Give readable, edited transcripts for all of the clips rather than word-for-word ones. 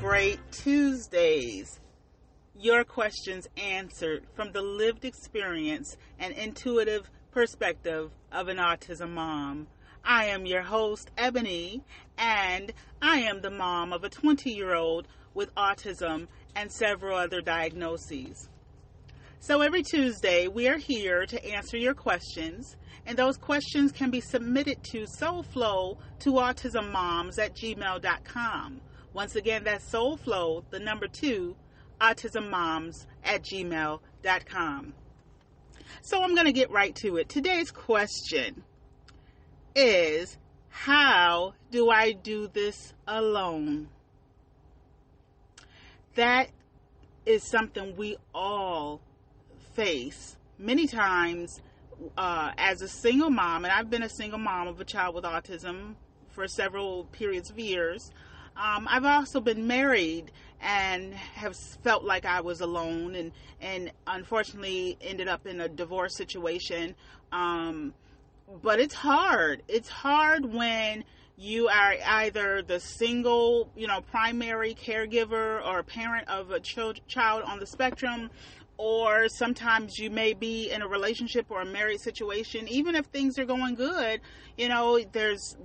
celebrate Tuesdays. Your questions answered from the lived experience and intuitive perspective of an autism mom. I am your host, Ebony, and I am the mom of a 20-year-old with autism and several other diagnoses. So every Tuesday, we are here to answer your questions, and those questions can be submitted to soulflow2autismmoms@gmail.com. Once again, that's soulflow, the number 2, autismmoms@gmail.com. So I'm going to get right to it. Today's question is, how do I do this alone? That is something we all face many times as a single mom, and I've been a single mom of a child with autism for several periods of years. I've also been married and have felt like I was alone and unfortunately ended up in a divorce situation. But it's hard. It's hard when you are either the single, primary caregiver or parent of a child on the spectrum, or sometimes you may be in a relationship or a married situation. Even if things are going good, there's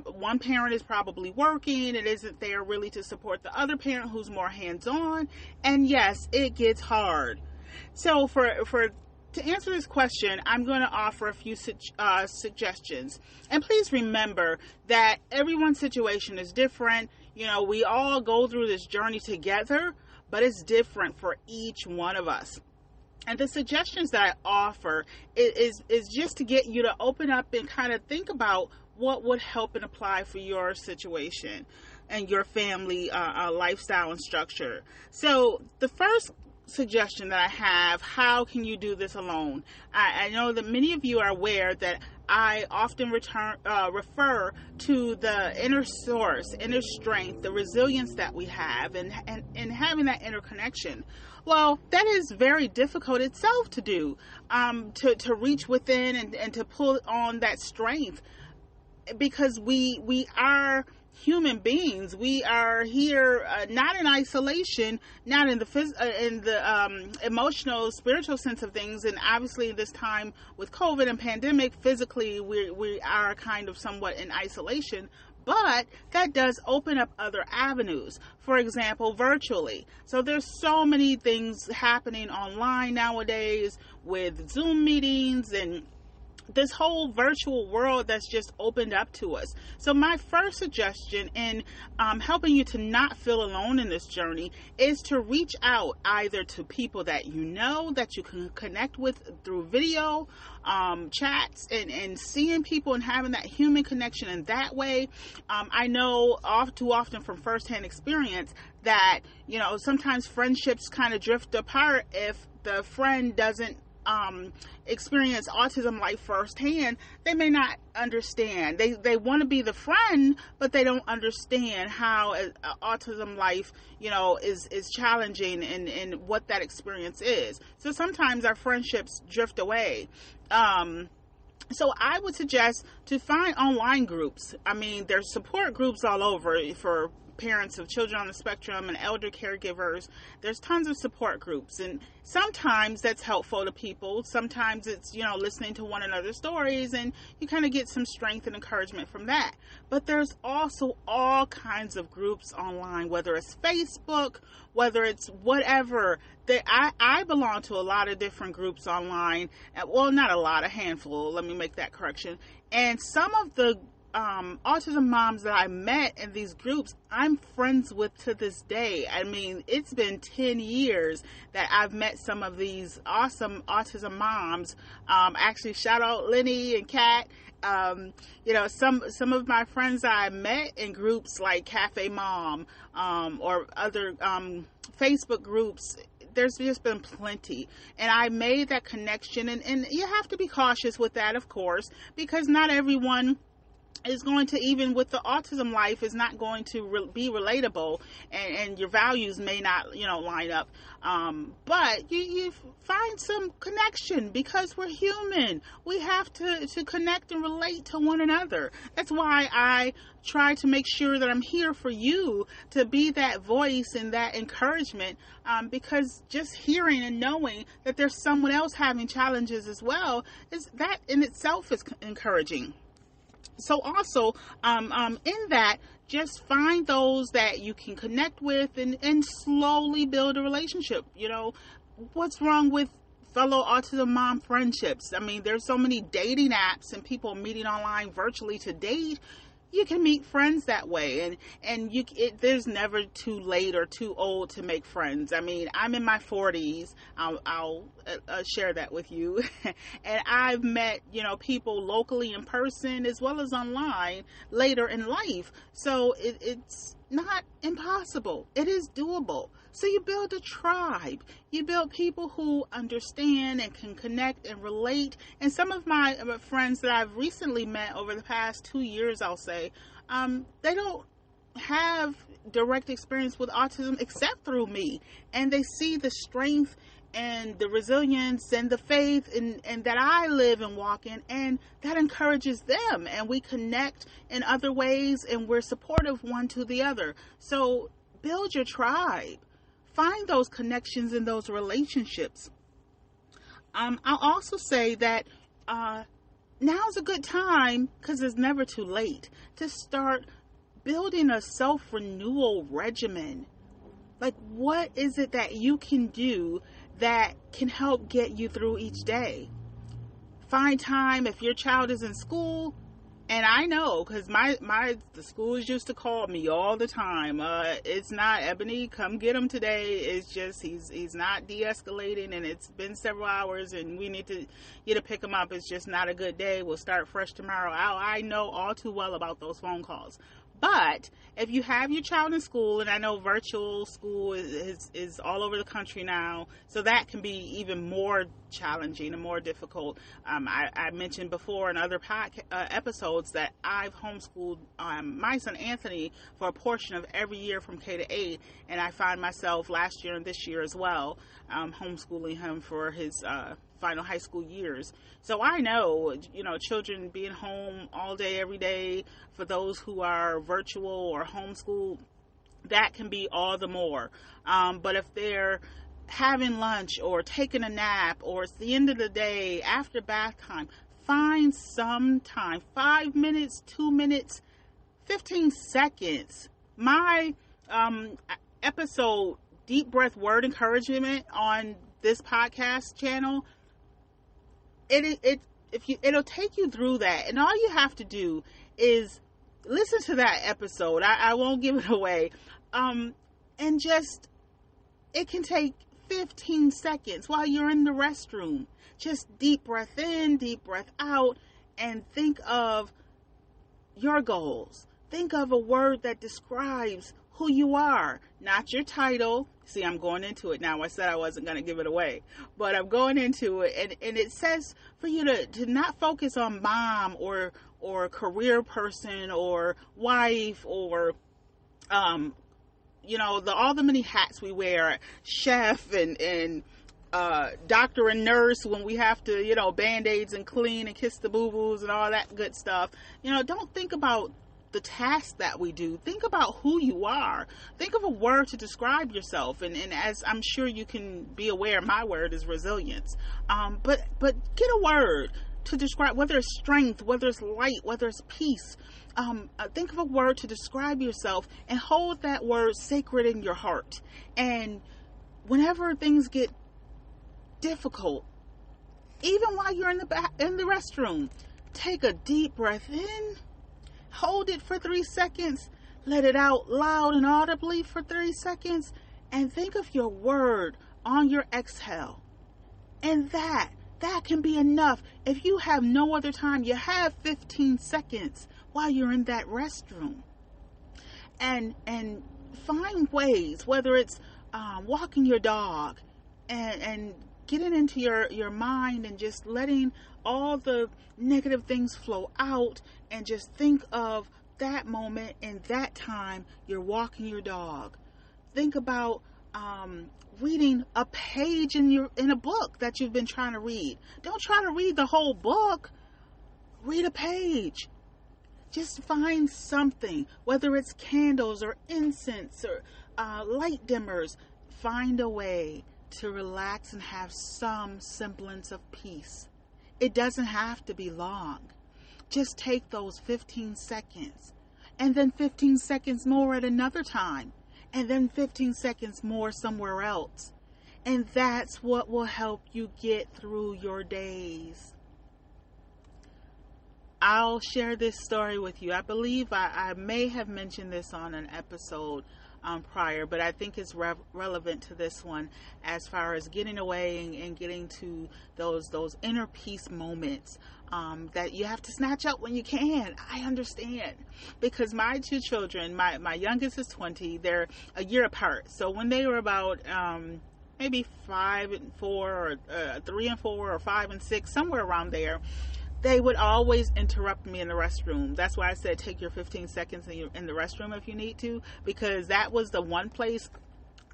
one parent is probably working and isn't there really to support the other parent who's more hands-on. And yes, it gets hard. So to answer this question, I'm going to offer a few suggestions. And please remember that everyone's situation is different. We all go through this journey together, but it's different for each one of us. And the suggestions that I offer is just to get you to open up and kind of think about what would help and apply for your situation and your family lifestyle and structure. So the first suggestion that I have, how can you do this alone? I know that many of you are aware that I often refer to the inner source, inner strength, the resilience that we have, and having that interconnection. Well, that is very difficult itself to do, to reach within and to pull on that strength, because we are human beings. We are here not in isolation, not in the emotional, spiritual sense of things, and obviously this time with COVID and pandemic, physically we are kind of somewhat in isolation. But that does open up other avenues. For example, virtually. So there's so many things happening online nowadays with Zoom meetings and this whole virtual world that's just opened up to us. So my first suggestion in helping you to not feel alone in this journey is to reach out either to people that that you can connect with through video chats and seeing people and having that human connection in that way. I know too often from firsthand experience that sometimes friendships kind of drift apart if the friend doesn't experience autism life firsthand. They may not understand. They want to be the friend, but they don't understand how autism life, is challenging and what that experience is. So sometimes our friendships drift away. So I would suggest to find online groups. I mean, there's support groups all over for parents of children on the spectrum and elder caregivers. There's tons of support groups, and sometimes that's helpful to people. Sometimes it's, listening to one another's stories, and you kind of get some strength and encouragement from that. But there's also all kinds of groups online, whether it's Facebook, whether it's whatever. I belong to a lot of different groups online. Well, not a lot, a handful. Let me make that correction. And some of the autism moms that I met in these groups, I'm friends with to this day. I mean, it's been 10 years that I've met some of these awesome autism moms. Actually, shout out Lenny and Kat. Some of my friends I met in groups like Cafe Mom, or other Facebook groups. There's just been plenty, and I made that connection, and you have to be cautious with that, of course, because not everyone is going to, even with the autism life, is not going to be relatable, and your values may not, line up. But you find some connection, because we're human. We have to connect and relate to one another. That's why I try to make sure that I'm here for you, to be that voice and that encouragement, because just hearing and knowing that there's someone else having challenges as well, is that in itself is encouraging. So also, in that, just find those that you can connect with, and slowly build a relationship. What's wrong with fellow autism mom friendships? I mean, there's so many dating apps and people meeting online virtually to date. You can meet friends that way, and there's never too late or too old to make friends. I mean, I'm in my 40s. I'll share that with you. And I've met, people locally in person as well as online later in life. So it's not impossible. It is doable. So you build a tribe. You build people who understand and can connect and relate. And some of my friends that I've recently met over the past 2 years, I'll say, they don't have direct experience with autism except through me. And they see the strength and the resilience and the faith and that I live and walk in, and that encourages them, and we connect in other ways, and we're supportive one to the other. So build your tribe. Find those connections in those relationships. I'll also say that now's a good time, because it's never too late, to start building a self-renewal regimen. Like, what is it that you can do that can help get you through each day? Find time if your child is in school. And I know, because the schools used to call me all the time. It's not, Ebony, come get him today. It's just, he's not de-escalating, and it's been several hours, and we need to get to pick him up. It's just not a good day. We'll start fresh tomorrow. I know all too well about those phone calls. But if you have your child in school, and I know virtual school is all over the country now, so that can be even more challenging and more difficult. I mentioned before in other episodes that I've homeschooled my son Anthony for a portion of every year from K to 8, and I find myself last year and this year as well homeschooling him for his final high school years. So I know, children being home all day, every day, for those who are virtual or homeschooled, that can be all the more. But if they're having lunch or taking a nap, or it's the end of the day after bath time, find some time, 5 minutes, 2 minutes, 15 seconds. My episode, Deep Breath Word Encouragement, on this podcast channel, it'll take you through that, and all you have to do is listen to that episode. I won't give it away, and just, it can take 15 seconds while you're in the restroom. Just deep breath in, deep breath out, and think of your goals. Think of a word that describes who you are, not your title. See, I'm going into it now. I said I wasn't going to give it away, but I'm going into it. And it says for you to not focus on mom or career person or wife or, all the many hats we wear, chef and doctor and nurse, when we have to, Band-Aids and clean and kiss the boo-boos and all that good stuff. Don't think about the task that we do. Think about who you are. Think of a word to describe yourself. And as I'm sure you can be aware, my word is resilience. But get a word to describe, whether it's strength, whether it's light, whether it's peace. Think of a word to describe yourself, and hold that word sacred in your heart. And whenever things get difficult, even while you're in the restroom, take a deep breath in, hold it for 3 seconds, let it out loud and audibly for 3 seconds, and think of your word on your exhale. And that can be enough. If you have no other time, you have 15 seconds while you're in that restroom. And find ways, whether it's walking your dog and getting into your mind and just letting all the negative things flow out, and just think of that moment and that time you're walking your dog. Think about reading a page in a book that you've been trying to read. Don't try to read the whole book. Read a page. Just find something, whether it's candles or incense or light dimmers. Find a way to relax and have some semblance of peace. It doesn't have to be long. Just take those 15 seconds, and then 15 seconds more at another time, and then 15 seconds more somewhere else. And that's what will help you get through your days. I'll share this story with you. I believe I may have mentioned this on an episode prior, but I think it's relevant to this one as far as getting away and getting to those inner peace moments that you have to snatch up when you can. I understand, because my two children, my youngest is 20, they're a year apart. So when they were about maybe 5 and 4, or 3 and 4, or 5 and 6, somewhere around there, they would always interrupt me in the restroom. That's why I said take your 15 seconds in the restroom if you need to, because that was the one place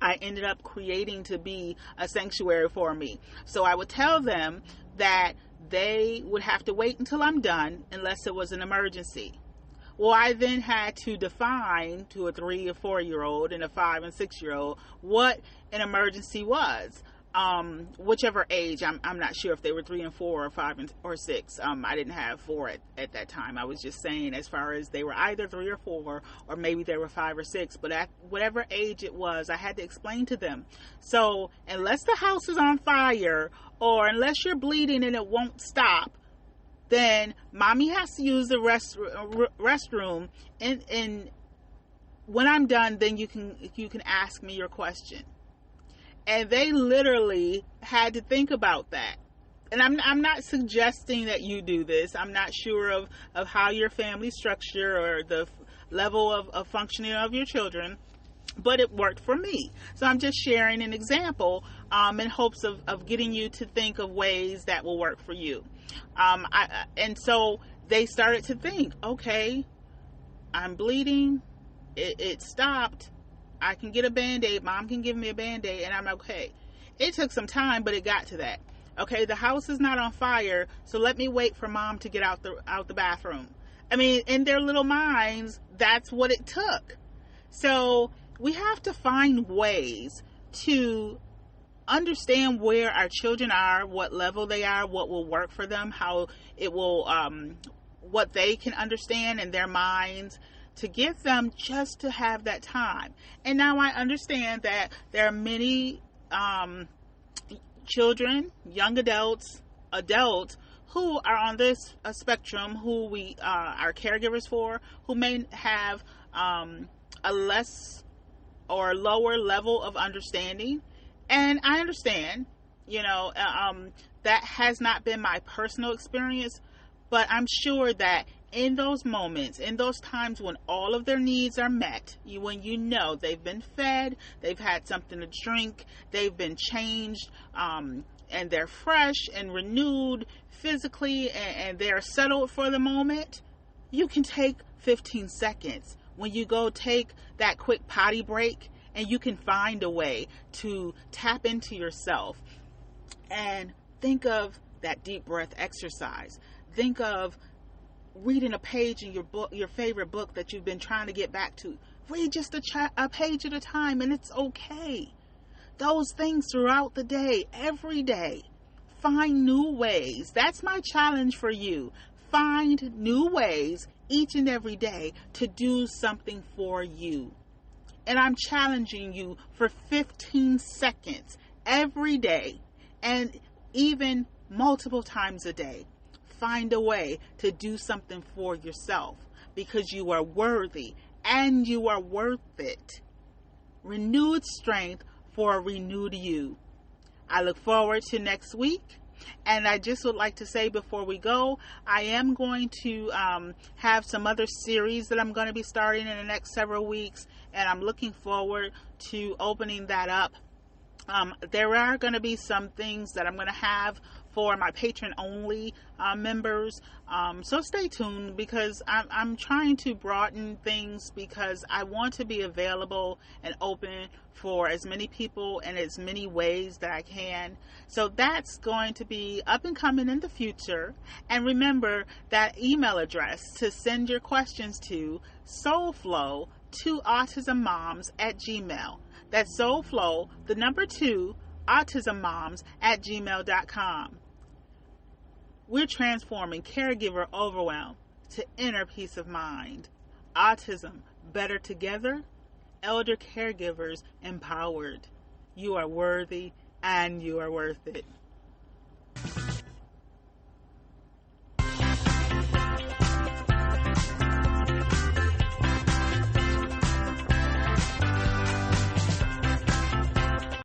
I ended up creating to be a sanctuary for me. So I would tell them that they would have to wait until I'm done unless it was an emergency. Well, I then had to define to a 3 or 4-year-old and a 5 and 6-year-old what an emergency was. Whichever age, I'm not sure if they were 3 and 4 or 5 or 6. I didn't have 4 at that time. I was just saying as far as they were either 3 or 4, or maybe they were 5 or 6. But at whatever age it was, I had to explain to them. So unless the house is on fire, or unless you're bleeding and it won't stop, then mommy has to use the restroom. And when I'm done, then you can ask me your question. And they literally had to think about that. And I'm not suggesting that you do this. I'm not sure of how your family structure or the level of functioning of your children, but it worked for me. So I'm just sharing an example in hopes of getting you to think of ways that will work for you. And so they started to think, okay, I'm bleeding. It stopped. I can get a Band-Aid. Mom can give me a Band-Aid, and I'm okay. It took some time, but it got to that. Okay, the house is not on fire, so let me wait for mom to get out the bathroom. I mean, in their little minds, that's what it took. So we have to find ways to understand where our children are, what level they are, what will work for them, how it will, what they can understand in their minds, to give them just to have that time. And now I understand that there are many children, young adults who are on this spectrum, who we are caregivers for, who may have a less or lower level of understanding. And I understand, that has not been my personal experience, but I'm sure that in those moments, in those times when all of their needs are met, when they've been fed, they've had something to drink, they've been changed, and they're fresh and renewed physically, and they're settled for the moment, you can take 15 seconds when you go take that quick potty break, and you can find a way to tap into yourself and think of that deep breath exercise. Think of reading a page in your book, your favorite book that you've been trying to get back to. Read just a page at a time, and it's okay. Those things throughout the day, every day. Find new ways. That's my challenge for you. Find new ways each and every day to do something for you. And I'm challenging you for 15 seconds every day, and even multiple times a day. Find a way to do something for yourself, because you are worthy and you are worth it. Renewed strength for a renewed you. I look forward to next week. And I just would like to say before we go, I am going to have some other series that I'm going to be starting in the next several weeks. And I'm looking forward to opening that up There are going to be some things that I'm going to have for my patron-only members. So stay tuned, because I'm trying to broaden things, because I want to be available and open for as many people in as many ways that I can. So that's going to be up and coming in the future. And remember that email address to send your questions to: soulflow2autismmoms@gmail. That's soulflow, the number 2, autismmoms@gmail.com. We're transforming caregiver overwhelm to inner peace of mind. Autism better together. Elder caregivers empowered. You are worthy and you are worth it.